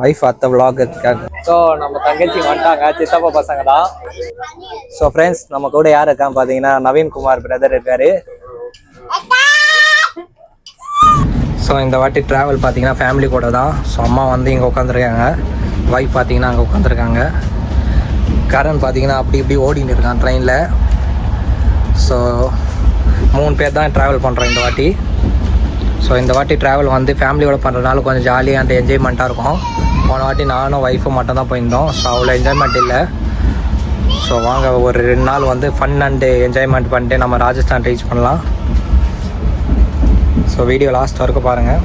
Wife அத்தை vlog எடுத்துக்காங்க. So நம்ம தங்கச்சி வந்துட்டாங்க, சித்தப்பா பசங்க தான். ஸோ ஃப்ரெண்ட்ஸ், நம்ம கூட யார் இருக்கான்னு பார்த்தீங்கன்னா நவீன்குமார் பிரதர் இருக்காரு. ஸோ இந்த வாட்டி ட்ராவல் பார்த்தீங்கன்னா ஃபேமிலி கூட தான். ஸோ அம்மா வந்து இங்கே உட்காந்துருக்காங்க, வைஃப் பார்த்தீங்கன்னா அங்கே உட்காந்துருக்காங்க. கரண் பார்த்தீங்கன்னா அப்படி இப்படி ஓடின்னு இருக்கான் ட்ரெயினில். ஸோ 3 பேர் தான் ட்ராவல் பண்ணுறோம் இந்த வாட்டி. ஸோ இந்த வாட்டி ட்ராவல் வந்து ஃபேமிலியோட பண்ணுறதுனால கொஞ்சம் ஜாலியாக அண்ட் என்ஜாய்மெண்ட்டாக இருக்கும். போன வாட்டி நானும் ஒய்ஃபும் மட்டும் தான் போயிருந்தோம். ஸோ அவ்வளோ என்ஜாய்மெண்ட் இல்லை. ஸோ வாங்க ஒரு 2 நாள் வந்து ஃபன் அண்டு என்ஜாய்மெண்ட் பண்ணிட்டு நம்ம ராஜஸ்தான் ரீச் பண்ணலாம். ஸோ வீடியோ லாஸ்ட் வரைக்கும் பாருங்கள்.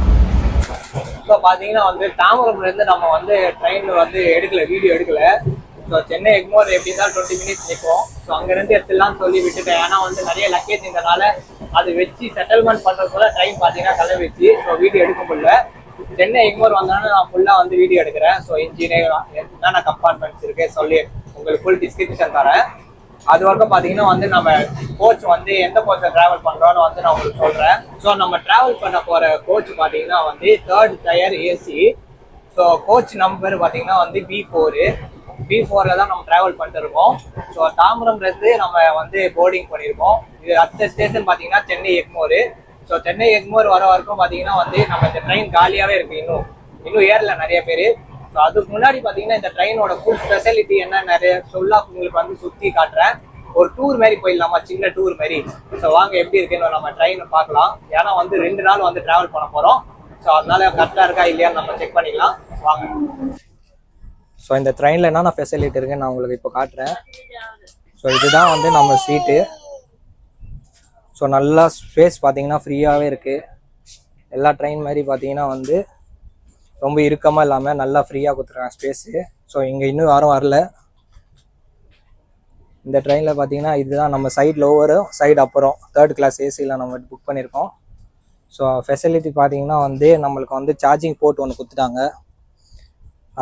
ஸோ பார்த்தீங்கன்னா வந்து தாம்பரம்லேருந்து நம்ம வந்து ட்ரெயினில் வந்து வீடியோ எடுக்கலை. ஸோ சென்னை எக்மோர் எப்படி தான் 20 மினிட்ஸ் நிற்கும். ஸோ அங்கேருந்து எடுத்துடலாம்னு சொல்லி விட்டுட்டேன். ஏன்னா வந்து நிறைய லக்கேஜ் இருந்தனால அது வச்சு செட்டில்மெண்ட் பண்ணுறதுக்குள்ள டைம் பார்த்தீங்கன்னா கிளம்பிச்சு. ஸோ வீடியோ எடுக்க முடியல. சென்னை எக்மோர் வந்தோன்னா நான் ஃபுல்லாக வந்து வீடியோ எடுக்கிறேன். ஸோ இன்ஜினியர் என்னென்ன கம்பார்ட்மெண்ட்ஸ் இருக்குது சொல்லி உங்களுக்கு ஃபுல் டிஸ்கிரிப்ஷன் தரேன். அது வரைக்கும் பார்த்தீங்கன்னா வந்து நம்ம கோச் வந்து எந்த கோச்சில் ட்ராவல் பண்ணுறோன்னு வந்து நான் உங்களுக்கு சொல்கிறேன். ஸோ நம்ம ட்ராவல் பண்ண போகிற கோச் பார்த்தீங்கன்னா வந்து 3rd tyre AC. So coach number பார்த்தீங்கன்னா வந்து B4 தான் நம்ம ட்ராவல் பண்ணிட்டு இருக்கோம். ஸோ தாம்பரம்லேருந்து நம்ம வந்து போர்டிங் பண்ணியிருக்கோம். இது அடுத்த ஸ்டேஷன் பார்த்தீங்கன்னா சென்னை எக்மோர். ஸோ சென்னை எக்மோர் வர வரைக்கும் பார்த்தீங்கன்னா வந்து நம்ம இந்த ட்ரெயின் காலியாகவே இருக்குது. இன்னும் ஏறல நிறைய பேர். ஸோ அதுக்கு முன்னாடி பார்த்தீங்கன்னா இந்த ட்ரெயினோட ஃபுல் ஸ்பெஷாலிட்டி என்ன நிறைய உங்களுக்கு வந்து சுற்றி காட்டுறேன். ஒரு டூர் மாதிரி போயிடலாமா, சின்ன டூர் மாதிரி. ஸோ வாங்க எப்படி இருக்குன்னு நம்ம ட்ரெயினை பார்க்கலாம். ஏன்னா வந்து 2 நாள் வந்து ட்ராவல் பண்ண போகிறோம். ஸோ அதனால கரெக்டாக இருக்கா இல்லையான்னு நம்ம செக் பண்ணிக்கலாம். வாங்க. ஸோ இந்த ட்ரெயினில் என்னென்ன ஃபெசிலிட்டி இருக்குன்னு நான் உங்களுக்கு இப்போ காட்டுறேன். ஸோ இதுதான் வந்து நம்ம சீட்டு. ஸோ நல்லா ஸ்பேஸ் பார்த்தீங்கன்னா ஃப்ரீயாகவே இருக்குது. எல்லா ட்ரெயின் மாதிரி பார்த்தீங்கன்னா வந்து ரொம்ப இறுக்கமாக இல்லாமல் நல்லா ஃப்ரீயாக கொடுத்துருக்காங்க ஸ்பேஸு. ஸோ இங்கே இன்னும் யாரும் வரல. இந்த ட்ரெயினில் பார்த்தீங்கன்னா இதுதான் நம்ம சைட் லோவரும் சைடு அப்புறம் 3rd கிளாஸ் ஏசியில் நம்ம புக் பண்ணியிருக்கோம். ஸோ ஃபெசிலிட்டி பார்த்தீங்கன்னா வந்து நம்மளுக்கு வந்து சார்ஜிங் போர்ட் ஒன்று கொடுத்துட்டாங்க.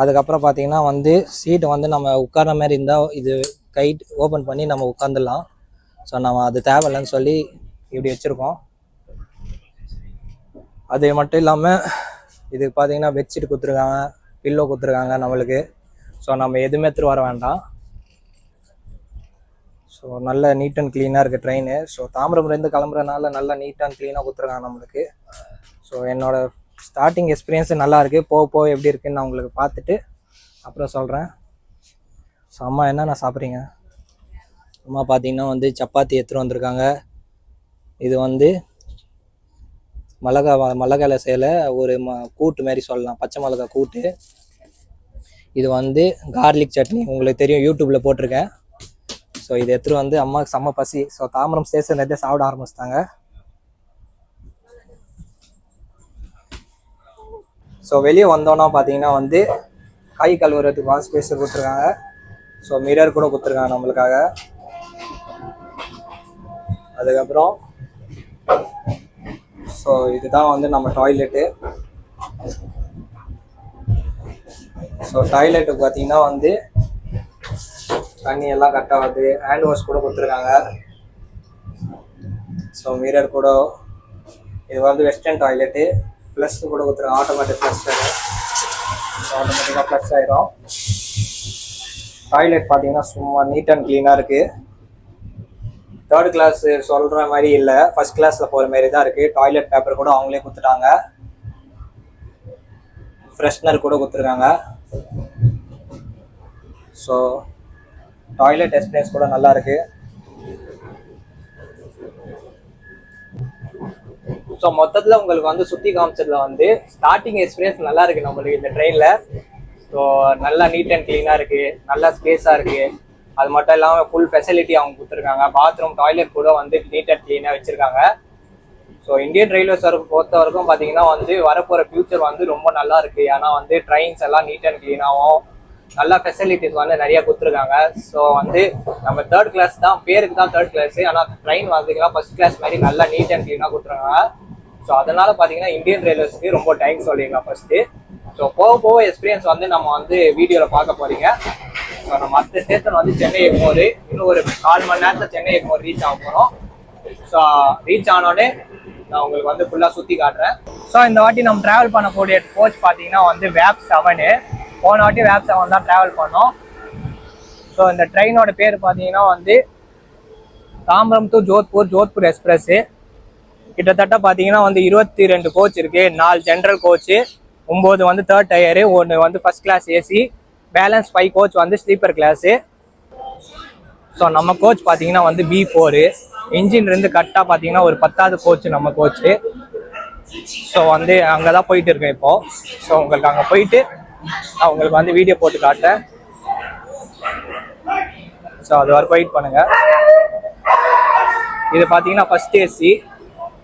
அதுக்கப்புறம் பார்த்தீங்கன்னா வந்து சீட்டு வந்து நம்ம உட்கார்ற மாதிரி இருந்தால் இது கைட் ஓப்பன் பண்ணி நம்ம உட்காந்துடலாம். ஸோ நம்ம அது தேவையில்லைன்னு சொல்லி இப்படி வச்சுருக்கோம். அது மட்டும் இல்லாமல் இதுக்கு பார்த்தீங்கன்னா பெட்ஷீட் கொடுத்துருக்காங்க, பில்லோ கொடுத்துருக்காங்க நம்மளுக்கு. ஸோ நம்ம எதுவுமே எடுத்துகிட்டு வர வேண்டாம். ஸோ நல்ல நீட் அண்ட் க்ளீனாக இருக்குது ட்ரெயின். ஸோ தாம்பரம்லேருந்து கிளம்புறதுனால நல்லா நீட் அண்ட் க்ளீனாக கொடுத்துருக்காங்க நம்மளுக்கு. ஸோ என்னோடய ஸ்டார்டிங் எக்ஸ்பீரியன்ஸு நல்லா இருக்குது. போக எப்படி இருக்குன்னு நான் உங்களுக்கு பார்த்துட்டு அப்புறம் சொல்கிறேன். ஸோ அம்மா என்னென்ன சாப்பிட்றீங்க? அம்மா பார்த்தீங்கன்னா வந்து சப்பாத்தி எடுத்துகிட்டு வந்திருக்காங்க. இது வந்து மிளகால செய்யல ஒரு கூட்டு மாதிரி சொல்லலாம், பச்சை மிளகா கூட்டு. இது வந்து கார்லிக் சட்னி, உங்களுக்கு தெரியும் யூடியூப்பில் போட்டிருக்கேன். ஸோ இது எடுத்துகிட்டு வந்து அம்மாவுக்கு செம்ம பசி. ஸோ தாம்பரம் ஸ்டேஷன்லேருந்தே சாப்பிட ஆரம்பிச்சிட்டாங்க. ஸோ வெளியே வந்தோன்னா பார்த்தீங்கன்னா வந்து கை கழுவுறதுக்கு வாஷ் பேஸ் கொடுத்துருக்காங்க. ஸோ மிரர் கூட கொடுத்துருக்காங்க நம்மளுக்காக. அதுக்கப்புறம் ஸோ இதுதான் வந்து நம்ம டாய்லெட்டு. ஸோ டாய்லெட்டுக்கு பார்த்தீங்கன்னா வந்து தண்ணி எல்லாம் கரெக்டாக வருது. ஹேண்ட் வாஷ் கூட கொடுத்துருக்காங்க. ஸோ மிரர் கூட. இது வந்து வெஸ்டர்ன் டாய்லெட்டு. ப்ளஸ் கூட கொடுத்துருக்காங்க, ஆட்டோமேட்டிக் ப்ளஸ். ஆட்டோமேட்டிக்காக ப்ளஸ் ஆகிடும். டாய்லெட் பார்த்தீங்கன்னா சும்மா நீட் அண்ட் க்ளீனாக இருக்குது. 3rd கிளாஸ் சொல்கிற மாதிரி இல்லை, 1st கிளாஸில் போகிற மாதிரி தான் இருக்குது. டாய்லெட் பேப்பர் கூட அவங்களே கொடுத்துட்டாங்க. ஃப்ரெஷ்னர் கூட கொடுத்துருக்காங்க. ஸோ டாய்லெட் எக்ஸ்பீரியன்ஸ் கூட நல்லா இருக்குது. ஸோ மொத்தத்தில் உங்களுக்கு வந்து சுற்றி காமிச்சதுல வந்து ஸ்டார்டிங் எக்ஸ்பீரியன்ஸ் நல்லா இருக்குது நம்மளுக்கு இந்த ட்ரெயினில். ஸோ நல்லா நீட் அண்ட் க்ளீனாக இருக்குது, நல்லா ஸ்பேஸாக இருக்குது. அது மட்டும் இல்லாமல் ஃபுல் ஃபெசிலிட்டி அவங்க கொடுத்துருக்காங்க. பாத்ரூம் டாய்லெட் கூட வந்து நீட் அண்ட் க்ளீனாக வச்சுருக்காங்க. ஸோ இந்தியன் ரயில்வேஸ் பொறுத்த வரைக்கும் பார்த்தீங்கன்னா வந்து வரப்போகிற ஃபியூச்சர் வந்து ரொம்ப நல்லா இருக்குது. ஏன்னா வந்து ட்ரெயின்ஸ் எல்லாம் நீட் அண்ட் க்ளீனாகவும் நல்லா ஃபெசிலிட்டிஸ் வந்து நிறைய கொடுத்துருக்காங்க. ஸோ வந்து நம்ம 3rd கிளாஸ் தான், பேருக்கு தான் 3rd கிளாஸு. ஆனால் ட்ரெயின் பார்த்தீங்கன்னா 1st கிளாஸ் மாதிரி நல்லா நீட் அண்ட் க்ளீனாக கொடுத்துருக்காங்க. ஸோ அதனால் பார்த்தீங்கன்னா இந்தியன் ரயில்வேஸ்க்கு ரொம்ப தேங்க்ஸ் சொல்லிடலாம் ஃபஸ்ட்டு. ஸோ போக எக்ஸ்பீரியன்ஸ் வந்து நம்ம வந்து வீடியோவில் பார்க்க போகிறீங்க. ஸோ நம்ம அடுத்த ஸ்டேஷன் வந்து சென்னை எக்மோர். இன்னும் ஒரு 4 மணி நேரத்தில் சென்னை எக்மோர் ரீச் ஆக போகிறோம். ஸோ ரீச் ஆனோடனே நான் உங்களுக்கு வந்து ஃபுல்லாக சுற்றி காட்டுறேன். ஸோ இந்த வாட்டி நம்ம ட்ராவல் பண்ணக்கூடிய கோச் பார்த்தீங்கன்னா வந்து வேப் 7. போன வாட்டி வேப் 7 தான் ட்ராவல் பண்ணோம். ஸோ இந்த ட்ரெயினோட பேர் பார்த்தீங்கன்னா வந்து தாம்பரம் டு ஜோத்பூர் எக்ஸ்பிரஸ்ஸு. கிட்டத்தட்ட பார்த்தீங்கன்னா வந்து 22 கோச் இருக்குது. 4 ஜென்ரல் கோச்சு, 9 வந்து தேர்ட் டயரு, 1 வந்து first class AC, balance 5 coach வந்து ஸ்லீப்பர் கிளாஸு. ஸோ நம்ம கோச் பார்த்தீங்கன்னா வந்து B4. இன்ஜின்லேருந்து கரெக்டாக பார்த்தீங்கன்னா ஒரு 10வது கோச் நம்ம கோச்சு. ஸோ வந்து அங்கே தான் போயிட்டு இருக்கேன் இப்போது. ஸோ உங்களுக்கு அங்கே போயிட்டு நான் உங்களுக்கு வந்து வீடியோ போட்டு காட்டேன். ஸோ அது வரைக்கும் வெயிட் பண்ணுங்கள். இது பார்த்தீங்கன்னா ஃபர்ஸ்ட் ஏசி.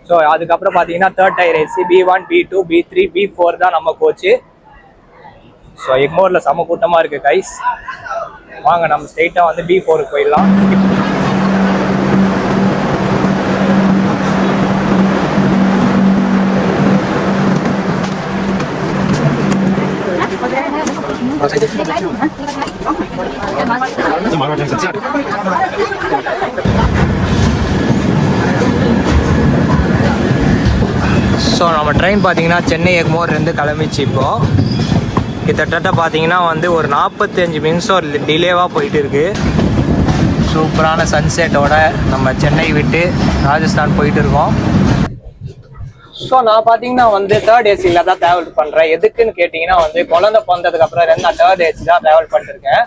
ஸோ அதுக்கப்புறம் பார்த்தீங்கன்னா third tyre AC, B1, B2, B3, B4 தான் நம்ம கோச்சு. ஸோ எக்மோரில் செம கூட்டமாக இருக்குது கைஸ். வாங்க நம்ம ஸ்ட்ரெயிட்டாக வந்து B4க்கு போயிடலாம். ஸோ நம்ம ட்ரெயின் பார்த்தீங்கன்னா சென்னை எக்மோர்லேருந்து கிளம்பிச்சு. இப்போது கிட்டத்தட்ட பார்த்தீங்கன்னா வந்து ஒரு 45 நிமிஷம் டிலேவாக போயிட்டு இருக்கு. சூப்பரான சன்செட்டோட நம்ம சென்னை விட்டு ராஜஸ்தான் போயிட்டு இருக்கோம். ஸோ நான் பார்த்தீங்கன்னா வந்து தேர்ட் ஏசியில் தான் ட்ராவல் பண்ணுறேன். எதுக்குன்னு கேட்டிங்கன்னா வந்து குழந்தை பிறந்ததுக்கு அப்புறம் நான் தேர்ட் ஏசி தான் ட்ராவல் பண்ணிருக்கேன்.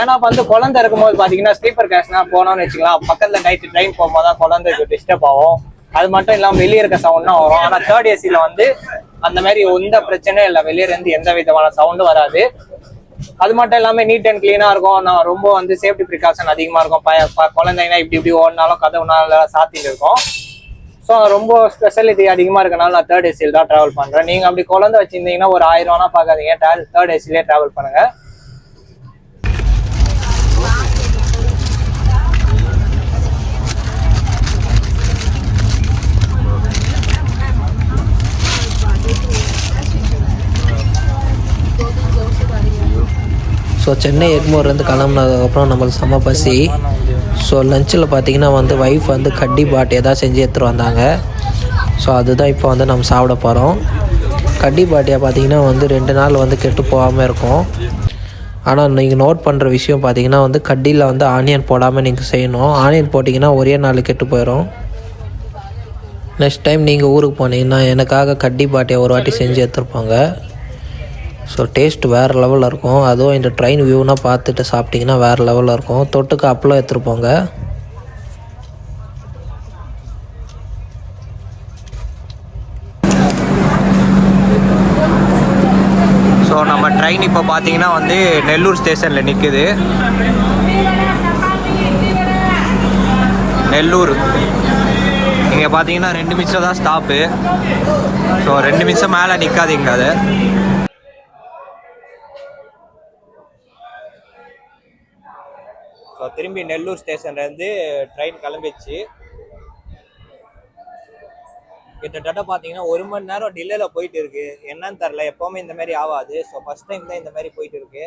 ஏன்னா வந்து குழந்தை இருக்கும்போது பார்த்தீங்கன்னா ஸ்லீப்பர் கிளாஸ்னா போனோம்னு வச்சுக்கலாம், பக்கத்தில் நைட்டு ட்ரெயின் போகும்போது தான் குழந்தைக்கு டிஸ்டர்ப் ஆகும். அது மட்டும் இல்லாமல் வெளியே இருக்க சவுண்ட் தான் வரும். ஆனால் தேர்ட் ஏசியில் வந்து அந்த மாதிரி எந்த பிரச்சனையும் இல்லை, வெளியே இருந்து எந்த விதமான சவுண்டும் வராது. அது மட்டும் இல்லாமல் நீட் அண்ட் கிளீனாக இருக்கும். நான் ரொம்ப வந்து சேஃப்டி ப்ரிகாஷன் அதிகமாக இருக்கும். குழந்தைங்கன்னா இப்படி ஓடினாலும் கதவுனால சாத்திட்டு இருக்கும். ஸோ ரொம்ப ஸ்பெஷாலிட்டி அதிகமாக இருக்கனால நான் தேர்ட் ஏசியில் தான் ட்ராவல் பண்ணுறேன். நீங்கள் அப்படி குழந்தை வச்சுருந்தீங்கன்னா ஒரு 1000 ரூபானா பார்க்காதீங்க, தேர்ட் ஏசிலே ட்ராவல் பண்ணுங்கள். ஸோ சென்னை எக்மோர்லேருந்து கிளம்புனதுக்கப்புறம் நம்மளுக்கு செம்ம பசி. ஸோ லஞ்சில் பார்த்திங்கன்னா வந்து ஒய்ஃப் வந்து கட்டி பாட் எதாவது செஞ்சு எடுத்துகிட்டு வந்தாங்க. ஸோ அதுதான் இப்போ வந்து நம்ம சாப்பிட போகிறோம். கட்டி பாட்டியாக பார்த்திங்கன்னா வந்து 2 நாள் வந்து கெட்டு போகாமல் இருக்கும். ஆனால் நீங்கள் நோட் பண்ணுற விஷயம் பார்த்திங்கன்னா வந்து கட்டியில் வந்து ஆனியன் போடாமல் நீங்கள் செய்யணும். ஆனியன் போட்டிங்கன்னா ஒரே நாள் கெட்டு போயிடும். நெக்ஸ்ட் டைம் நீங்கள் ஊருக்கு போனீங்கன்னா எனக்காக கட்டி பாட்டியை ஒரு வாட்டி செஞ்சு எடுத்துருப்பாங்க. ஸோ டேஸ்ட் வேறு லெவலில் இருக்கும். அதுவும் இந்த ட்ரெயின் வியூனால் பார்த்துட்டு சாப்பிட்டிங்கன்னா வேறு லெவலில் இருக்கும். தொட்டுக்கு அப்பளம் எடுத்துருப்போங்க. ஸோ நம்ம ட்ரெயின் இப்போ பார்த்தீங்கன்னா வந்து நெல்லூர் ஸ்டேஷனில் நிற்குது. நெல்லூர் இங்கே பார்த்தீங்கன்னா 2 நிமிஷம் தான் ஸ்டாப்பு. ஸோ 2 நிமிஷம் மேலே நிற்காதீங்க. அது ஸோ திரும்பி நெல்லூர் ஸ்டேஷன்லேருந்து ட்ரெயின் கிளம்பிச்சு. கிட்டத்தட்ட பார்த்தீங்கன்னா 1 மணி நேரம் டில்லேல போயிட்டு இருக்கு. என்னன்னு தெரில, எப்போவுமே இந்த மாதிரி ஆகாது. ஸோ ஃபர்ஸ்ட் டைம் தான் இந்த மாதிரி போயிட்டு இருக்கு.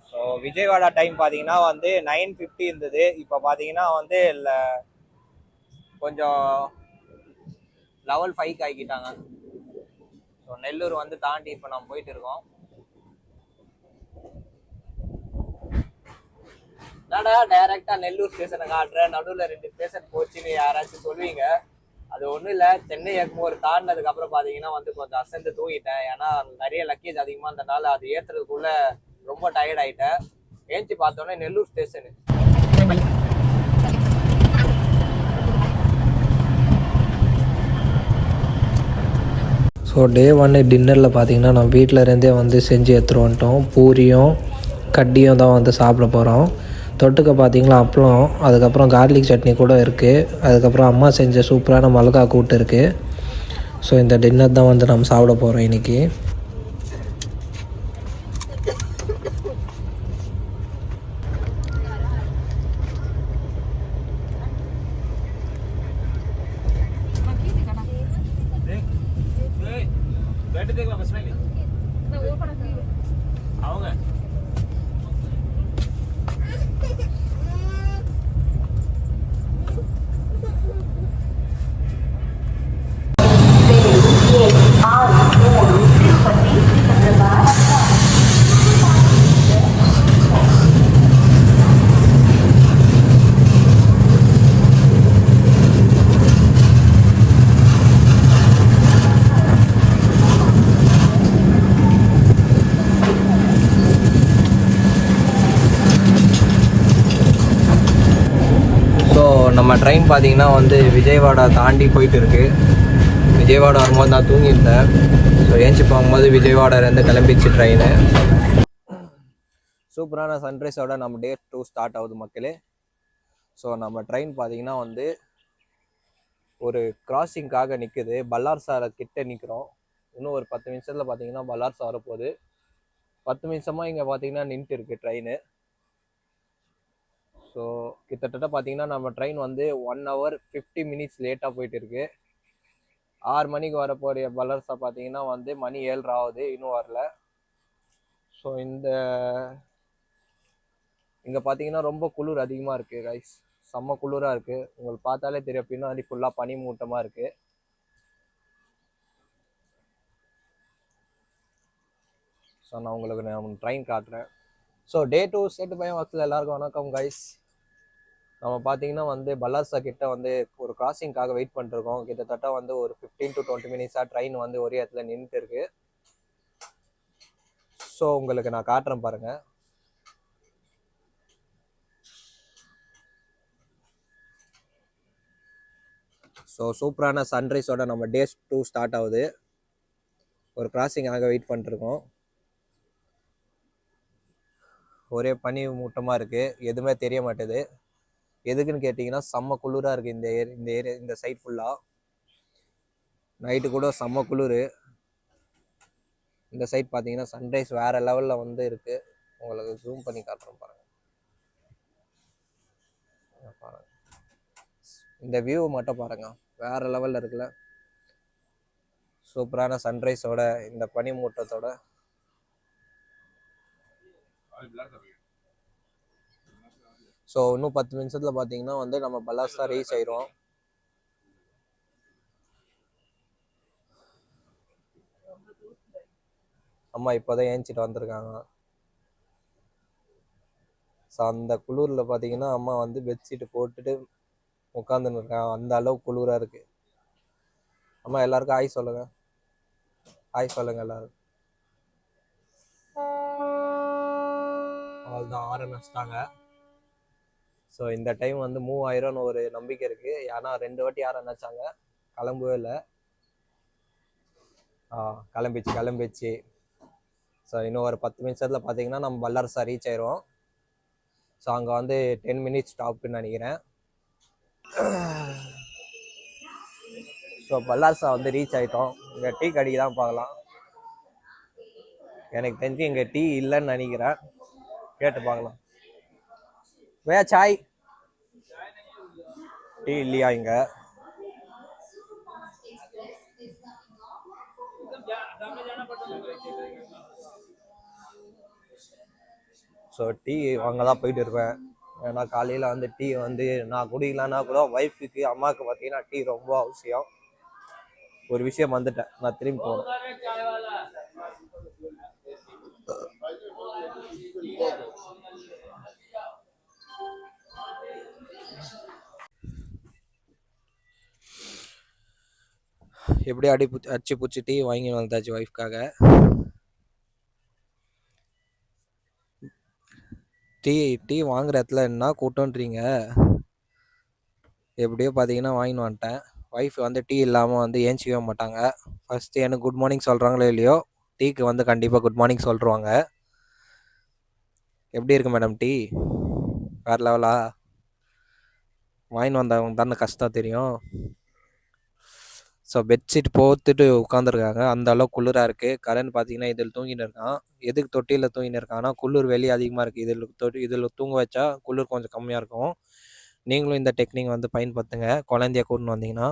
ஸோ விஜயவாடா டைம் பார்த்தீங்கன்னா வந்து 9:50 இருந்தது. இப்போ பார்த்தீங்கன்னா வந்து கொஞ்சம் லெவல் 5 ஆக்கிட்டாங்க. ஸோ நெல்லூர் வந்து தாண்டி இப்போ நம்ம போயிட்டு இருக்கோம். என்னடா டைரக்டா நெல்லூர் ஸ்டேஷனை காட்டுறேன், நடுவில் 2 ஸ்டேஷன் போச்சுன்னு யாராச்சும் சொல்லுவீங்க. அது ஒன்றும் இல்லை, சென்னை எக்மோர் தாண்டினதுக்கு அப்புறம் பார்த்தீங்கன்னா வந்து கொஞ்சம் அசந்து தூங்கிட்டேன். ஏன்னா நிறைய லக்கேஜ் அதிகமாக இருந்தனால அது ஏற்றுறதுக்குள்ள ரொம்ப டயர்ட் ஆகிட்டேன். ஏஞ்சி பார்த்தோன்னே நெல்லூர் ஸ்டேஷனு. ஸோ டே 1 டின்னரில் பார்த்திங்கன்னா நம்ம வீட்டில் இருந்தே வந்து செஞ்சு எடுத்துகிட்டு வந்துட்டோம். பூரியும் கட்டியும் தான் வந்து சாப்பிட போகிறோம். தொட்டுக்க பார்த்திங்களா அப்பளம், அதுக்கப்புறம் கார்லிக் சட்னி கூட இருக்குது. அதுக்கப்புறம் அம்மா செஞ்ச சூப்பரான மிளகா கூட்டு இருக்குது. ஸோ இந்த டின்னர் தான் வந்து நம்ம சாப்பிட போகிறோம் இன்றைக்கி. அவங்க ட்ரெயின் பார்த்தீங்கன்னா வந்து விஜயவாடா தாண்டி போயிட்டு இருக்கு. விஜயவாடா வரும்போது நான் தூங்கியிருந்தேன். ஸோ ஏஞ்சி போகும்போது விஜயவாடாலேருந்து கிளம்பிச்சு ட்ரெயின். சூப்பரான சன்ரைஸோட நம்ம டே 2 ஸ்டார்ட் ஆகுது மக்களே. ஸோ நம்ம ட்ரெயின் பார்த்தீங்கன்னா வந்து ஒரு கிராசிங்காக நிற்குது. பல்லார்சாரை கிட்ட நிற்கிறோம். இன்னும் ஒரு 10 நிமிஷத்தில் பார்த்தீங்கன்னா பல்லார்சா வரப்போகுது. 10 நிமிஷமாக இங்கே பார்த்தீங்கன்னா நின்றுட்டு இருக்கு ட்ரெயின். ஸோ கிட்டத்தட்ட பார்த்தீங்கன்னா நம்ம ட்ரெயின் வந்து 1 hour 50 minutes லேட்டாக போயிட்டு இருக்கு. 6 மணிக்கு வரப்போகிற பல்லார்சா பார்த்தீங்கன்னா வந்து மணி 7 ஆகுது, இன்னும் வரல. ஸோ இங்கே பார்த்தீங்கன்னா ரொம்ப குளிர் அதிகமாக இருக்குது கைஸ். செம்ம குளிராக இருக்குது. உங்களுக்கு பார்த்தாலே தெரியும், பின்னாடி ஃபுல்லாக பனி மூட்டமாக இருக்குது. ஸோ நான் உங்களுக்கு ட்ரெயின் காட்டுறேன். ஸோ டே 2 சேட்டு பையன் வாக்கில் எல்லாருக்கும் வணக்கம் கைஸ். நம்ம பார்த்தீங்கன்னா வந்து பல்லார்சா கிட்ட வந்து ஒரு கிராசிங்காக வெயிட் பண்ணிருக்கோம். கிட்டத்தட்ட வந்து ஒரு 15 to 20 minutes ட்ரெயின் வந்து ஒரே இடத்துல நின்றுட்டு இருக்கு. ஸோ உங்களுக்கு நான் காட்டுறேன் பாருங்க. ஸோ சூப்பரான சன்ரைஸோட நம்ம டே 2 ஸ்டார்ட் ஆகுது. ஒரு கிராசிங்காக வெயிட் பண்ணிருக்கோம். ஒரே பனி மூட்டமாக இருக்குது, எதுவுமே தெரிய மாட்டேது. எதுக்குன்னு கேட்டிங்கன்னா செம்ம குளிராக இருக்குது இந்த சைட் ஃபுல்லாக. நைட்டு கூட செம்ம குளிர். இந்த சைட் பார்த்தீங்கன்னா சன்ரைஸ் வேறு லெவலில் வந்து இருக்குது. உங்களுக்கு ஜூம் பண்ணி காட்டுறோம் பாருங்கள். இந்த வியூ மட்டும் பாருங்கள், வேறு லெவலில் இருக்குல்ல. சூப்பரான சன்ரைஸோட இந்த பனி மூட்டத்தோட ஸோ இன்னும் 10 நிமிஷத்தில் பார்த்தீங்கன்னா வந்து நம்ம பல்லார்சா ரீச் ஆயிரும். அம்மா இப்போதான் ஏஞ்சிட்டு வந்திருக்காங்க. ஸோ அந்த குளிரில் பார்த்தீங்கன்னா அம்மா வந்து பெட்ஷீட்டு போட்டுட்டு உட்காந்துன்னு இருக்காங்க. அந்த அளவுக்கு குளிராக இருக்கு. அம்மா எல்லாருக்கும் ஹாய் சொல்லுங்க. ஹாய் சொல்லுங்க எல்லாரும். அவ்வளோதான், ஆரம்பிச்சிட்டாங்க. ஸோ இந்த டைம் வந்து மூவ் ஆயிரும்னு ஒரு நம்பிக்கை இருக்குது. ஏன்னா 2 வாட்டி நினச்சாங்க, கிளம்பவே இல்லை. கிளம்பிச்சு. ஸோ இன்னும் ஒரு 10 நிமிஷத்தில் பார்த்தீங்கன்னா நம்ம பல்லார்சா ரீச் ஆயிரும். ஸோ அங்கே வந்து 10 minutes ஸ்டாப்புன்னு நினைக்கிறேன். ஸோ பல்லார்சா வந்து ரீச் ஆகிட்டோம். இங்கே டீ கடைக்கு தான் பார்க்கலாம். எனக்கு தெரிஞ்சு இங்கே டீ இல்லைன்னு நினைக்கிறேன். கேட்டு பார்க்கலாம். भैया चाय टी लिया इங்க. ஸோ டீ வாங்க தான் போயிட்டு இருப்பேன். ஏன்னா காலையில் வந்து டீ வந்து நான் குடிக்கலான்னா கூட ஒய்ஃபுக்கு அம்மாவுக்கு பார்த்தீங்கன்னா டீ ரொம்ப அவசியம். ஒரு விஷயம் வந்துட்டேன், நான் திரும்பி போகணும். எப்படி அடிச்சு பூச்சி டீ வாங்கி வந்தாச்சு ஒய்ஃப்காக. டீ வாங்குற இடத்துல என்ன கூட்டன்றீங்க. எப்படியோ பார்த்தீங்கன்னா வாங்கின்னு வந்துட்டேன். ஒய்ஃப் வந்து டீ இல்லாமல் வந்து ஏஞ்சிக்கவே மாட்டாங்க. ஃபஸ்ட்டு எனக்கு குட் மார்னிங் சொல்கிறாங்களோ இல்லையோ, டீக்கு வந்து கண்டிப்பாக குட் மார்னிங் சொல்லிடுவாங்க. எப்படி இருக்கு மேடம் டீ? வேறு லெவலா? வாங்கின்னு வந்தவங்க தானே கஷ்டம் தெரியும். ஸோ பெட்ஷீட் போத்துட்டு உட்காந்துருக்காங்க. அந்த அளவுக்கு குளிராக இருக்குது. கரண்ட் பார்த்தீங்கன்னா இதில் தூங்கின்னு இருக்கான். எதுக்கு தொட்டியில் தூங்கின்னு இருக்கான்னா குளிர் வெளியே அதிகமாக இருக்குது. இதில் தூங்க வச்சா குளிர் கொஞ்சம் கம்மியாக இருக்கும். நீங்களும் இந்த டெக்னிக் வந்து பயன்படுத்துங்க குழந்தைய கூட்டின்னு வந்தீங்கன்னா.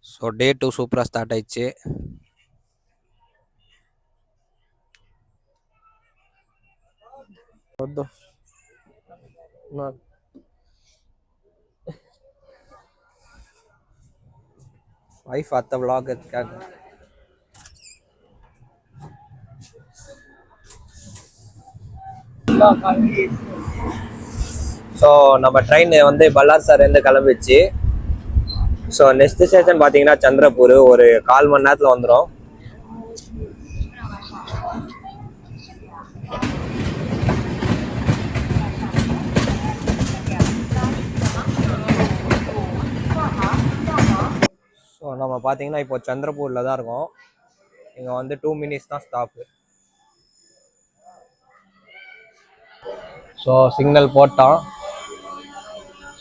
ஸோ டே 2 சூப்பராக ஸ்டார்ட் ஆயிடுச்சு. வைஃப் அத்த விளாக் இருக்காங்க. ஸோ நம்ம ட்ரெயின் வந்து பல்லார்சார்லேருந்து கிளம்பிச்சு. ஸோ நெக்ஸ்ட் ஸ்டேஷன் பார்த்தீங்கன்னா சந்திரப்பூர். ஒரு 1/4 மணி நேரத்தில் வந்துடும். நம்ம பார்த்தீங்கன்னா இப்போ சந்திரபூரில் தான் இருக்கோம். இங்கே வந்து 2 மினிட்ஸ் தான் ஸ்டாப்பு. ஸோ சிக்னல் போட்டான்.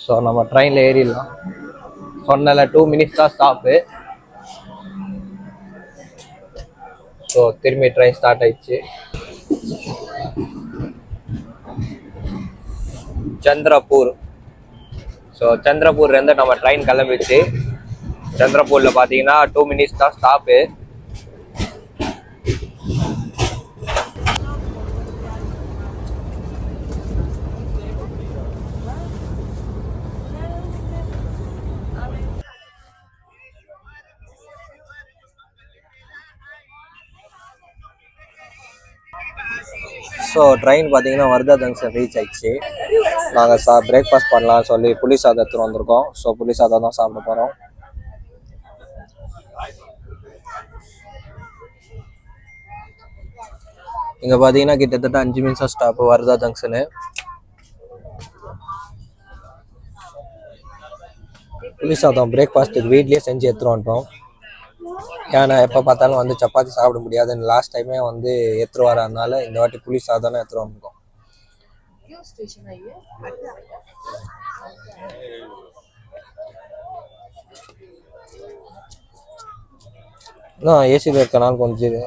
ஸோ நம்ம ட்ரெயினில் ஏறிடலாம். சொன்னல 2 மினிட்ஸ் தான் ஸ்டாப்பு. ஸோ திரும்பி ட்ரெயின் ஸ்டார்ட் ஆயிடுச்சு. சந்திரபூர். ஸோ சந்திரபூர்லேருந்து நம்ம ட்ரெயின் கிளம்பிச்சு. சந்திரபூரில் பார்த்தீங்கன்னா 2 மினிட்ஸ் தான் ஸ்டாப்பு. ஸோ ட்ரெயின் பார்த்தீங்கன்னா வர்தா ஜங்ஷன் ரீச் ஆயிடுச்சு. நாங்கள் பிரேக்ஃபாஸ்ட் பண்ணலாம்னு சொல்லி புளி சாதம் எடுத்துகிட்டு வந்திருக்கோம். ஸோ புளி சாதம் தான் சாப்பிட போகிறோம். இங்கே பார்த்தீங்கன்னா கிட்டத்தட்ட 5 நிமிஷம் ஸ்டாப்பு வர்தா ஜங்ஷனு. புளி சாதம் பிரேக்ஃபாஸ்ட்டுக்கு வீட்லேயே செஞ்சு எடுத்துகிட்டு வந்துட்டோம். ஏன்னா எப்போ பார்த்தாலும் வந்து சப்பாத்தி சாப்பிட முடியாதுன்னு லாஸ்ட் டைமே வந்து எடுத்துகிட்டு வரதுனால இந்த வாட்டி புளி சாதம் எடுத்துகிட்டு வந்துருக்கோம். ஏசியில் இருக்கனால கொஞ்சம்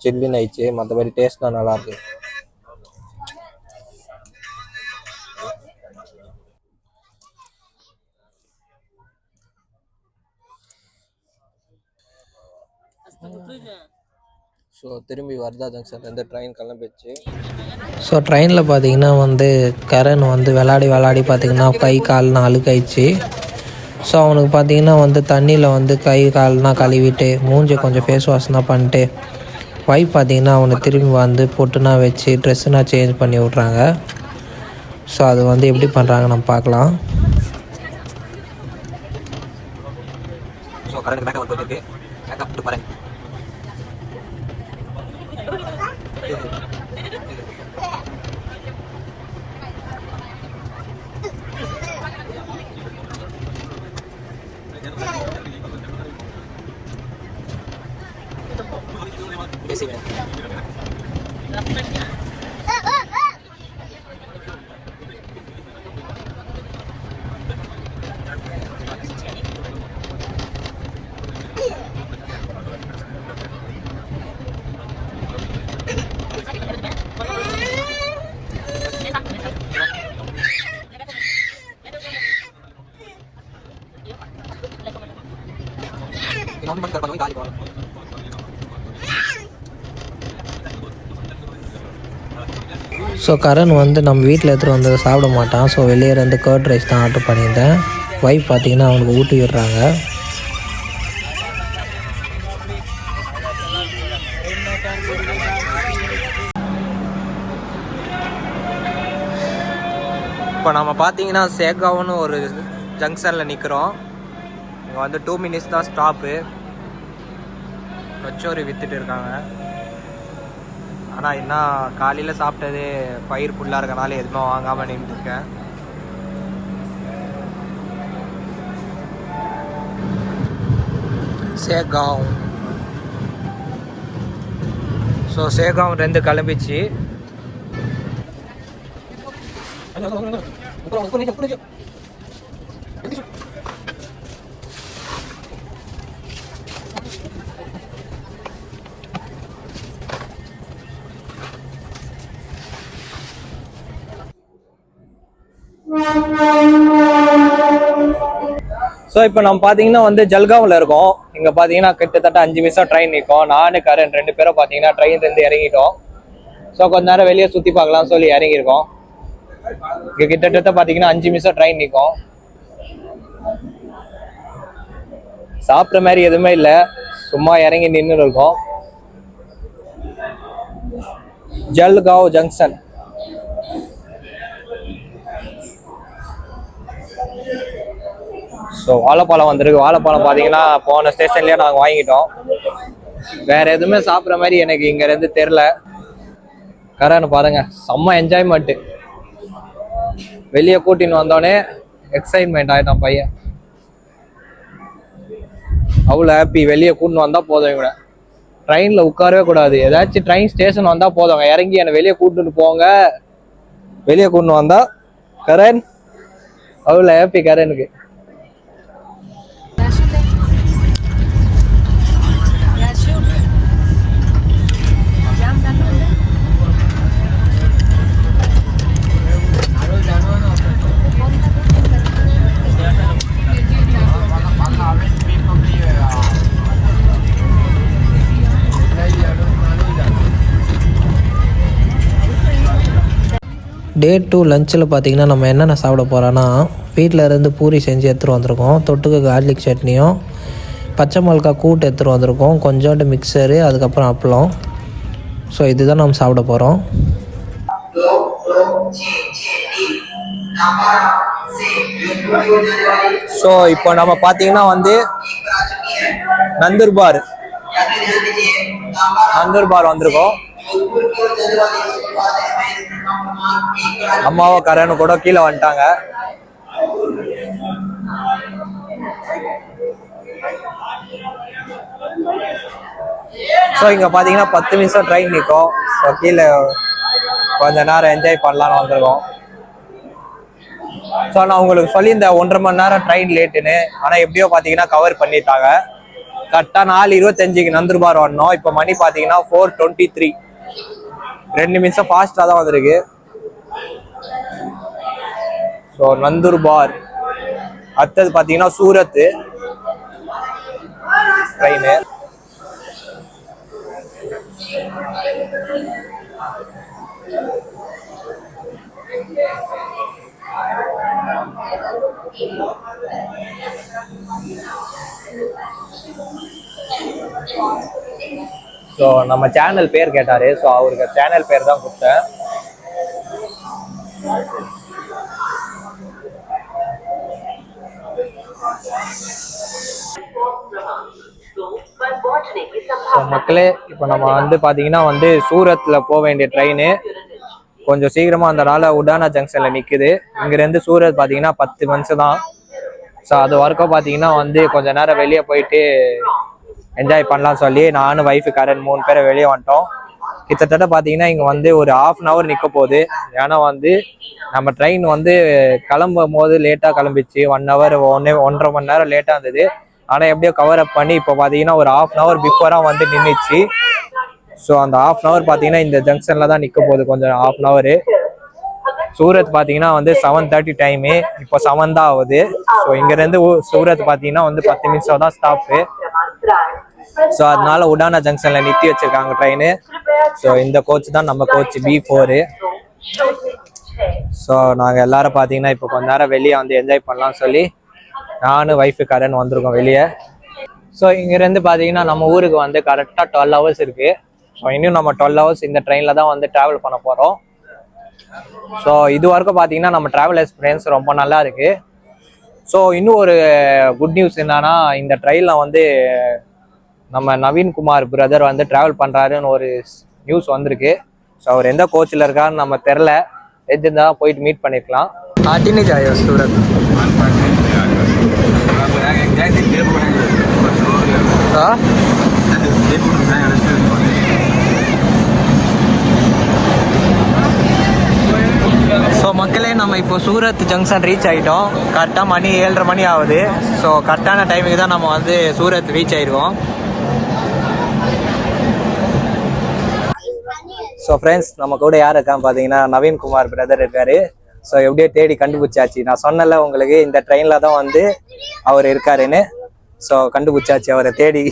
சில்லுன்னு ஆயிடுச்சு. மற்றபடி டேஸ்ட் தான் நல்லாயிருக்கு. ஸோ திரும்பி வர்தா ஜங்ஷன்லேருந்து ட்ரெயின் கிளம்பிடுச்சு. ஸோ ட்ரெயினில் பார்த்தீங்கன்னா வந்து கரண் வந்து விளாடி பார்த்தீங்கன்னா கை கால்லாம் அழுக்காயிடுச்சு. ஸோ அவனுக்கு பார்த்தீங்கன்னா வந்து தண்ணியில் வந்து கை கால்லாம் கழுவிட்டு மூஞ்சி கொஞ்சம் ஃபேஸ் வாஷ்லாம் பண்ணிட்டு ஒய்ஃப் பார்த்தீங்கன்னா அவனை திரும்பி வந்து பொட்டுனா வச்சு ட்ரெஸ்ஸுனா சேஞ்ச் பண்ணி விட்றாங்க. ஸோ அது வந்து எப்படி பண்ணுறாங்க நம்ம பார்க்கலாம். ஸோ கரண்ட் பேக்கப் போயிட்டு பேக்கப் பாருங்க. ஸோ கரண் வந்து நம்ம வீட்டில் எடுத்துகிட்டு வந்ததை சாப்பிட மாட்டான். ஸோ வெளியே இருந்து கர்ட் ரைஸ் தான் ஆர்டர் பண்ணியிருந்தேன். ஒய்ஃப் பார்த்தீங்கன்னா அவனுக்கு ஊட்டி விடுறாங்க. இப்போ நம்ம பார்த்தீங்கன்னா சேகாவ்னு ஒரு ஜங்ஷனில் நிற்கிறோம். இங்கே வந்து 2 மினிட்ஸ் தான் ஸ்டாப்பு. கச்சோரி விற்றுட்டு இருக்காங்க. ஆனால் என்ன காலையில் சாப்பிட்டது பயிர் ஃபுல்லாக இருக்கனால எதுவுமே வாங்காமல் நின்றுருக்கேன். சேகாவ். ஸோ சேகாவ்லேருந்து கிளம்பிச்சு. ஸோ இப்போ நம்ம பார்த்தீங்கன்னா வந்து ஜல்காவில் இருக்கோம். இங்கே பார்த்தீங்கன்னா கிட்டத்தட்ட 5 நிமிஷம் ட்ரெயின் நிற்கும். நானு கரண் 2 பேரும் பார்த்தீங்கன்னா ட்ரெயின்லேருந்து இறங்கிட்டோம். ஸோ கொஞ்ச நேரம் வெளியே சுற்றி பார்க்கலாம்னு சொல்லி இறங்கியிருக்கோம். இங்கே கிட்டத்தட்ட பார்த்தீங்கன்னா 5 நிமிஷம் ட்ரெயின் நிற்கும். சாப்பிட்ற மாதிரி எதுவுமே இல்லை, சும்மா இறங்கி நின்று இருக்கோம். ஜல்காவ் ஜங்ஷன். ஸோ வாழைப்பழம் வந்திருக்கு. வாழைப்பழம் பார்த்தீங்கன்னா போன ஸ்டேஷன்லேயே நாங்கள் வாங்கிட்டோம். வேறு எதுவுமே சாப்பிட்ற மாதிரி எனக்கு இங்கேருந்து தெரில. கரன்னு பாருங்க, செம்ம என்ஜாய்மெண்ட்டு. வெளியே கூட்டின்னு வந்தோடனே எக்ஸைட்மெண்ட் ஆகிட்டான் பையன். அவ்வளோ ஹாப்பி. வெளியே கூட்டின்னு வந்தால் போதும் இவனை. ட்ரெயினில் உட்காரவே கூடாது. ஏதாச்சும் ட்ரெயின் ஸ்டேஷன் வந்தால் போதும், இறங்கி என்னை வெளியே கூட்டிட்டு போங்க, வெளியே கூட்டின்னு வந்தா கரண் அவ்வளோ ஹாப்பி கரனுக்கு. டே 2 லஞ்சில் பார்த்திங்கன்னா நம்ம என்னென்ன சாப்பிட போகிறோன்னா, வீட்டில் இருந்து பூரி செஞ்சு எடுத்துகிட்டு வந்திருக்கோம், தொட்டுக்கு கார்லிக் சட்னியும் பச்சை மிளகா கூட்டு எடுத்துகிட்டு வந்திருக்கோம், கொஞ்சோண்டு மிக்சரு, அதுக்கப்புறம் அப்பளம். ஸோ இதுதான் நம்ம சாப்பிட போகிறோம். ஸோ இப்போ நம்ம பார்த்தீங்கன்னா வந்து நந்தூர்பார் வந்திருக்கோம். அம்மாவும் கரனு கூட கீழே வந்துட்டாங்க. ஸோ இங்கே பார்த்தீங்கன்னா 10 நிமிஷம் ட்ரெயின் நிற்கும். ஸோ கீழே கொஞ்ச நேரம் என்ஜாய் பண்ணலான்னு வந்திருக்கோம். ஸோ நான் உங்களுக்கு சொல்லியிருந்தேன் 1.5 மணி நேரம் ட்ரெயின் லேட்டுன்னு. ஆனால் எப்படியோ பார்த்தீங்கன்னா கவர் பண்ணிட்டாங்க. கரெக்டாக 4:25 நந்தூர்பார் வரணும். இப்போ மணி பார்த்தீங்கன்னா 4:23. 2 நிமிஷம் ஃபாஸ்ட்டாக தான் வந்திருக்கு. ஸோ நந்தூர்பார் அடுத்தது பார்த்தீங்கன்னா சூரத் ட்ரெயின். ஸோ நம்ம சேனல் பேர் கேட்டாரு. ஸோ அவருக்கு சேனல் பேர் தான் கொடுத்தேன். மக்களே இப்போ நம்ம வந்து பாத்தீங்கன்னா வந்து சூரத்ல போக வேண்டிய ட்ரெயின் கொஞ்சம் சீக்கிரமா வந்தனால உடானா ஜங்ஷன்ல நிக்குது. இங்கிருந்து சூரத் பாத்தீங்கன்னா 10 நிமிஷம் தான். ஸோ அது வரைக்கும் பாத்தீங்கன்னா வந்து கொஞ்ச நேரம் வெளியே போயிட்டு என்ஜாய் பண்ணலாம் சொல்லி நானும் வைஃபு கரண் 3 பேரை வெளியே வந்துட்டோம். கிட்டத்தட்ட பாத்தீங்கன்னா இங்க வந்து ஒரு 1/2 hour நிக்க போகுது. ஏன்னா வந்து நம்ம ட்ரெயின் வந்து கிளம்பும் போது லேட்டா கிளம்பிச்சு. 1 hour 1.5 மணி நேரம் லேட்டா இருந்தது. ஆனா எப்படியோ கவர் அப் பண்ணி இப்போ பாத்தீங்கன்னா ஒரு 1/2 hour பிஃபோரா வந்து நின்றுச்சு. ஸோ அந்த 1/2 hour பாத்தீங்கன்னா இந்த ஜங்ஷன்ல தான் நிக்க போகுது. கொஞ்சம் 1/2 hour. சூரத் பாத்தீங்கன்னா வந்து 7:30 டைமு, இப்போ 7 தான் ஆகுது. ஸோ இங்க இருந்து சூரத் பாத்தீங்கன்னா வந்து 10 நிமிஷம் தான் ஸ்டாப்பு. ஸோ அதனால உடானா ஜங்ஷன்ல நிறுத்தி வச்சிருக்காங்க ட்ரெயின். ஸோ இந்த கோச் தான் நம்ம கோச் B4. ஸோ நாங்கள் எல்லாரும் பார்த்தீங்கன்னா இப்போ கொஞ்ச நேரம் வெளியே வந்து என்ஜாய் பண்ணலாம்னு சொல்லி நானும் வைஃபு கரன் வந்திருக்கோம் வெளியே. ஸோ இங்கேருந்து பார்த்தீங்கன்னா நம்ம ஊருக்கு வந்து கரெக்டாக 12 hours இருக்குது. ஸோ இன்னும் நம்ம 12 hours இந்த ட்ரெயினில் தான் வந்து ட்ராவல் பண்ண போகிறோம். ஸோ இது வரைக்கும் பார்த்தீங்கன்னா நம்ம ட்ராவல் எக்ஸ்பீரியன்ஸ் ரொம்ப நல்லா இருக்குது. ஸோ இன்னும் ஒரு குட் நியூஸ் என்னன்னா, இந்த ட்ரெயினில் வந்து நம்ம நவீன்குமார் பிரதர் வந்து ட்ராவல் பண்ணுறாருன்னு ஒரு நியூஸ் வந்திருக்கு. ஸோ அவர் எந்த கோச்சில் இருக்காருன்னு நம்ம தெரில. எதுதான் போயிட்டு மீட் பண்ணிக்கலாம். டினி ஜாயோ சூரத் ஸோ மக்களே நம்ம இப்போ சூரத் ஜங்ஷன் ரீச் ஆகிட்டோம். கரெக்டாக மணி 7:30 மணி ஆகுது. ஸோ கரெக்டான டைமுக்கு தான் நம்ம வந்து சூரத் ரீச் ஆகிருக்கோம். ஸோ ஃப்ரெண்ட்ஸ் நம்ம கூட யார் இருக்கான்னு பார்த்தீங்கன்னா நவீன்குமார் பிரதர் இருக்காரு. ஸோ எப்படியோ தேடி கண்டுபிடிச்சாச்சு. நான் சொன்னல உங்களுக்கு இந்த ட்ரெயினில் தான் வந்து அவர் இருக்காருன்னு. ஸோ கண்டுபிடிச்சாச்சு அவரை தேடி.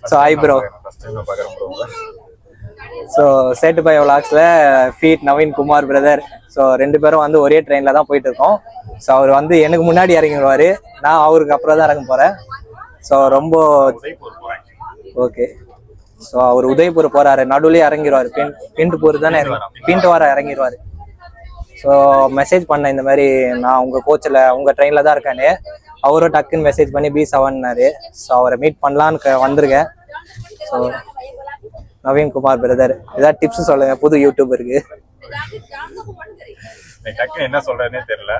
ஸோ ஐப்ரோ ஸோ சேட்டு பாய் விளாக்ஸில் ஃபீட் நவீன்குமார் பிரதர். ஸோ 2 பேரும் வந்து ஒரே ட்ரெயினில் தான் போயிட்டு இருக்கோம். ஸோ அவர் வந்து எனக்கு முன்னாடி இறங்கிடுவார், நான் அவருக்கு அப்புறம் தான் இறங்க போகிறேன். ஸோ ரொம்ப ஓகே. ஸோ அவர் உதய்பூர் போறாரு, நடுவுலயே இறங்கிடுவாரு. பின்ட்டுப்பூர் தானே, பின்ட்டுவார இறங்கிடுவாரு. ஸோ மெசேஜ் பண்ணேன் இந்த மாதிரி நான் உங்க கோச்சில் உங்க ட்ரெயினில் தான் இருக்கேன்னு. அவரும் டக்குன்னு மெசேஜ் பண்ணி B7னாரு. ஸோ அவரை மீட் பண்ணலான்னு வந்திருக்கேன். ஸோ நவீன்குமார் பிரதர் ஏதாவது டிப்ஸ் சொல்லுங்க, புது யூடியூபருக்கு. டக்குன்னு என்ன சொல்றதுன்னே தெரியல.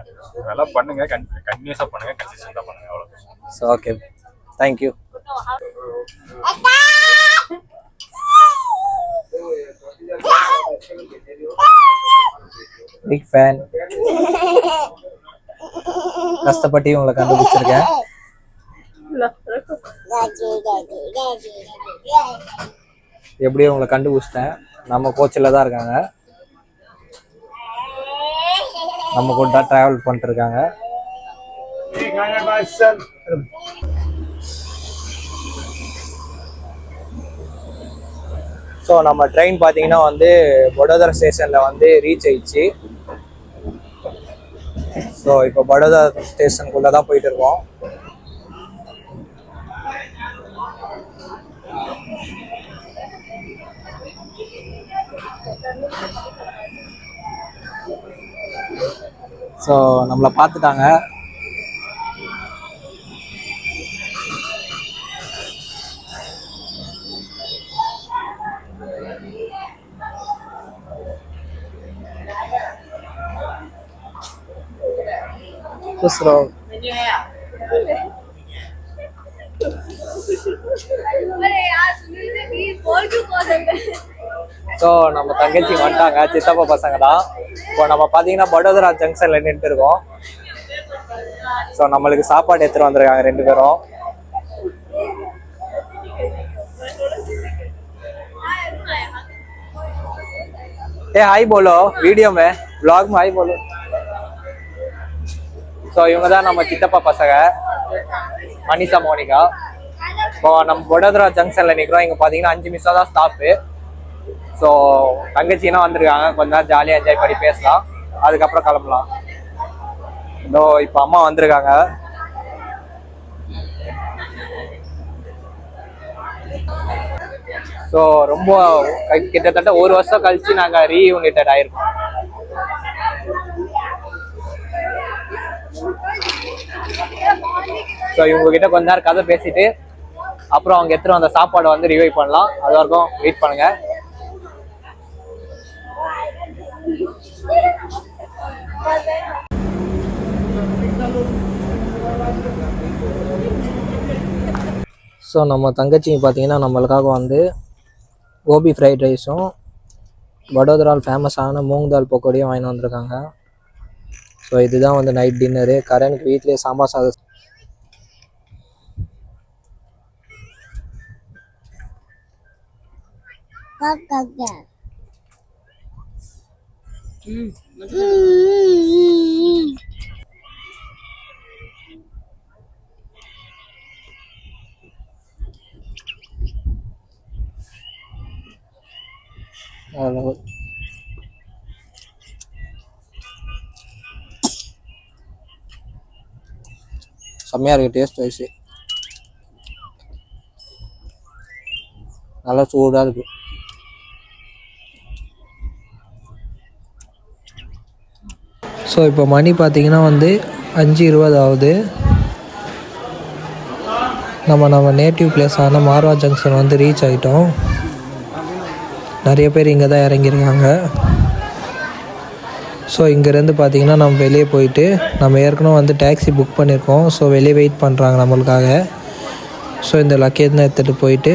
நல்லா பண்ணுங்க, கண்டினியூஸா பண்ணுங்க, கன்சிஸ்டன்ட்டா பண்ணுங்க, அவ்வளவு. So okay, thank you. Big fan. கஷ்டப்பட்டு உங்களை கண்டுபிடிச்சிருக்கேன். எப்படியும் உங்களை கண்டுபிடிச்சிட்டேன். நம்ம கோச்சில் தான் இருக்காங்க, நம்ம கூட தான் ட்ராவல் பண்ணிட்டு இருக்காங்க. ஸோ நம்ம ட்ரெயின் பார்த்தீங்கன்னா வந்து வடோதரா ஸ்டேஷனில் வந்து ரீச் ஆயிடுச்சு. ஸோ இப்போ வடோதரா ஸ்டேஷனுக்குள்ளே தான் போயிட்டு இருக்கோம். ஸோ நம்மளை பார்த்துட்டாங்க. ஸோ நம்ம தங்கச்சி வந்துட்டாங்க, சித்தப்பா பசங்க தான். இப்போ நம்ம பார்த்தீங்கன்னா வடோதரா ஜங்ஷன்ல நின்று இருக்கோம். ஸோ நம்மளுக்கு சாப்பாடு எடுத்துட்டு வந்திருக்காங்க 2 பேரும். ए हाई बोलो वीडियो में व्लॉग में हाई बोलो. ஸோ இவங்க தான் நம்ம சித்தப்பா பசங்க, மனிஷா மோனிகா. இப்போ நம்ம வடோதரா ஜங்ஷன்ல நிற்கிறோம். இங்கே பார்த்தீங்கன்னா 5 நிமிஷம் தான் ஸ்டாப்பு. ஸோ தங்கச்சினா வந்திருக்காங்க, கொஞ்ச நேரம் ஜாலியாக என்ஜாய் பண்ணி பேசலாம், அதுக்கப்புறம் கிளம்பலாம். இதோ இப்போ அம்மா வந்திருக்காங்க. ஸோ ரொம்ப கிட்டத்தட்ட 1 வருஷம் கழிச்சு நாங்கள் ரீயூனிட்டட் ஆயிருக்கோம். ஸோ இவங்க கிட்ட கொஞ்ச நேரம் கதை பேசிட்டு அப்புறம் அவங்க எடுத்துட்டு வந்த சாப்பாடை வந்து ரிவைவ் பண்ணலாம். அது வரைக்கும் வெயிட் பண்ணுங்க. ஸோ நம்ம தங்கச்சி பார்த்தீங்கன்னா நம்மளுக்காக வந்து கோபி ஃப்ரைட் ரைஸும் வடோதரால் ஃபேமஸான மூங் தால் பக்கோடியும் வாங்கிட்டு வந்திருக்காங்க. ஸோ இதுதான் வந்து நைட் டின்னரு. கரனுக்கு வீட்லேயே சாம்பார் சாதம். செம்மையாக இருக்குது டேஸ்ட் வைஸு, நல்லா சூடாக இருக்குது. ஸோ இப்போ மணி பார்த்திங்கன்னா வந்து 5:20 ஆகுது. நம்ம நேட்டிவ் பிளேஸான மார்வா ஜங்ஷன் வந்து ரீச் ஆகிட்டோம். நிறைய பேர் இங்கே தான் இறங்கியிருக்காங்க. ஸோ இங்கேருந்து பார்த்திங்கன்னா நம்ம வெளியே போயிட்டு நம்ம ஏற்கனவே வந்து டேக்ஸி புக் பண்ணியிருக்கோம். ஸோ வெளியே வெயிட் பண்ணுறாங்க நம்மளுக்காக. ஸோ இந்த லக்கேஜ்லாம் எடுத்துகிட்டு போயிட்டு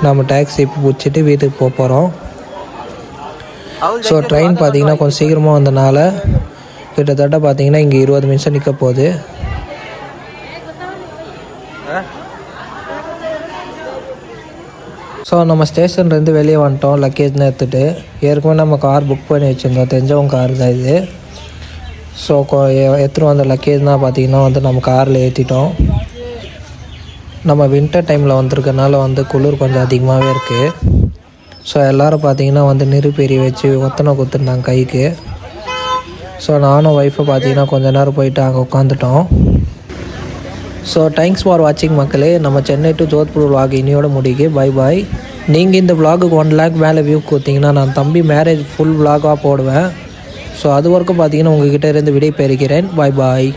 நம்ம டேக்ஸி பிடிச்சிட்டு வீட்டுக்கு போக போகிறோம். ஸோ ட்ரெயின் பார்த்திங்கன்னா கொஞ்சம் சீக்கிரமாக வந்தனால கிட்டத்தட்ட பார்த்திங்கன்னா இங்கே 20 நிமிஷம் நிற்க போகுது. ஸோ நம்ம ஸ்டேஷன்லேருந்து வெளியே வந்துட்டோம் லக்கேஜ்னு எடுத்துகிட்டு. ஏற்கனவே நம்ம கார் புக் பண்ணி வச்சுருந்தோம், தெரிஞ்சவங்க கார் தான் இது. ஸோ எடுத்துகிட்டு வந்த லக்கேஜ்னால் பார்த்திங்கன்னா வந்து நம்ம காரில் ஏற்றிட்டோம். நம்ம வின்டர் டைமில் வந்திருக்கனால வந்து குளிர் கொஞ்சம் அதிகமாகவே இருக்குது. ஸோ எல்லோரும் பார்த்திங்கன்னா வந்து நெருப்பெறி வச்சு ஒத்தனை கொடுத்துருந்தாங்க கைக்கு. ஸோ நானும் ஒய்ஃபை பார்த்திங்கன்னா கொஞ்ச நேரம் போயிட்டு அங்கே உட்காந்துட்டோம். ஸோ தேங்க்ஸ் ஃபார் வாட்சிங் மக்களே. நம்ம சென்னை டு ஜோத்பூர் vlog இனியோட முடிக்கு. Bye bye. நீங்கள் இந்த vlogக்கு 1 lakh மேலே வியூ கொடுத்தீங்கன்னா நான் தம்பி மேரேஜ் ஃபுல் vlog போடுவேன். ஸோ அது வரைக்கும் பார்த்தீங்கன்னா உங்ககிட்ட இருந்து விடை பெறுகிறேன். Bye bye.